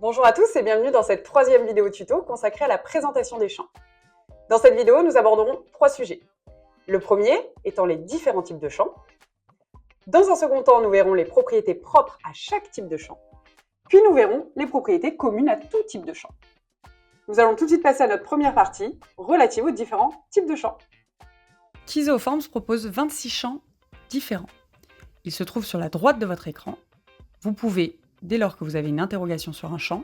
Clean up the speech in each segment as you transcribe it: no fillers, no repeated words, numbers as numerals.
Bonjour à tous et bienvenue dans cette troisième vidéo tuto consacrée à la présentation des champs. Dans cette vidéo, nous aborderons 3 sujets. Le premier étant les différents types de champs. Dans un second temps, nous verrons les propriétés propres à chaque type de champ. Puis nous verrons les propriétés communes à tout type de champ. Nous allons tout de suite passer à notre première partie, relative aux différents types de champs. Tizoforms propose 26 champs différents. Ils se trouvent sur la droite de votre écran. Vous pouvez, dès lors que vous avez une interrogation sur un champ,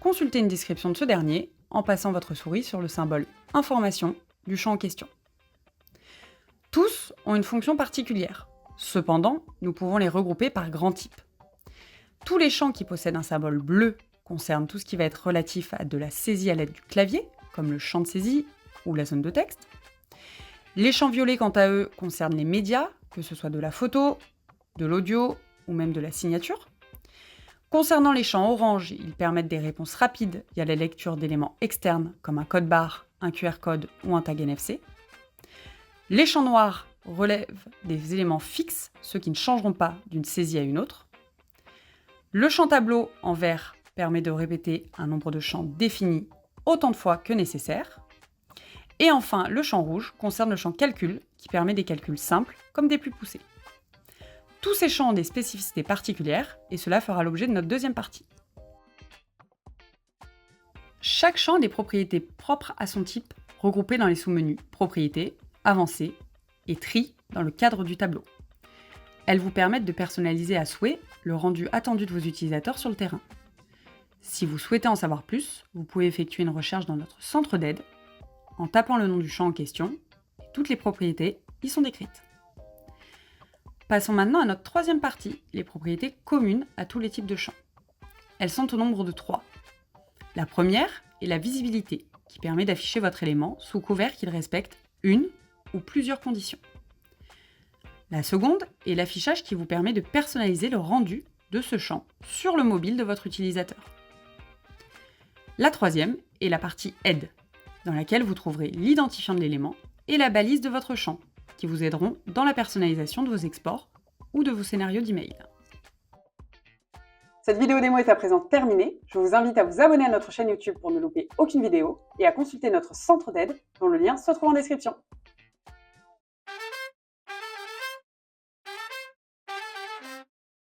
consulter une description de ce dernier en passant votre souris sur le symbole « Information » du champ en question. Tous ont une fonction particulière. Cependant, nous pouvons les regrouper par grands types. Tous les champs qui possèdent un symbole bleu concernent tout ce qui va être relatif à de la saisie à l'aide du clavier, comme le champ de saisie ou la zone de texte. Les champs violets, quant à eux, concernent les médias, que ce soit de la photo, de l'audio ou même de la signature. Concernant les champs orange, ils permettent des réponses rapides via la lecture d'éléments externes comme un code barre, un QR code ou un tag NFC. Les champs noirs relèvent des éléments fixes, ceux qui ne changeront pas d'une saisie à une autre. Le champ tableau en vert permet de répéter un nombre de champs défini autant de fois que nécessaire. Et enfin, le champ rouge concerne le champ calcul, qui permet des calculs simples comme des plus poussés. Tous ces champs ont des spécificités particulières, et cela fera l'objet de notre deuxième partie. Chaque champ a des propriétés propres à son type, regroupées dans les sous-menus Propriétés, Avancées et Tri dans le cadre du tableau. Elles vous permettent de personnaliser à souhait le rendu attendu de vos utilisateurs sur le terrain. Si vous souhaitez en savoir plus, vous pouvez effectuer une recherche dans notre centre d'aide en tapant le nom du champ en question, et toutes les propriétés y sont décrites. Passons maintenant à notre troisième partie, les propriétés communes à tous les types de champs. Elles sont au nombre de 3. La première est la visibilité, qui permet d'afficher votre élément sous couvert qu'il respecte une ou plusieurs conditions. La seconde est l'affichage qui vous permet de personnaliser le rendu de ce champ sur le mobile de votre utilisateur. La troisième est la partie Aide, dans laquelle vous trouverez l'identifiant de l'élément et la balise de votre champ, qui vous aideront dans la personnalisation de vos exports ou de vos scénarios d'email. Cette vidéo démo est à présent terminée. Je vous invite à vous abonner à notre chaîne YouTube pour ne louper aucune vidéo et à consulter notre centre d'aide dont le lien se trouve en description.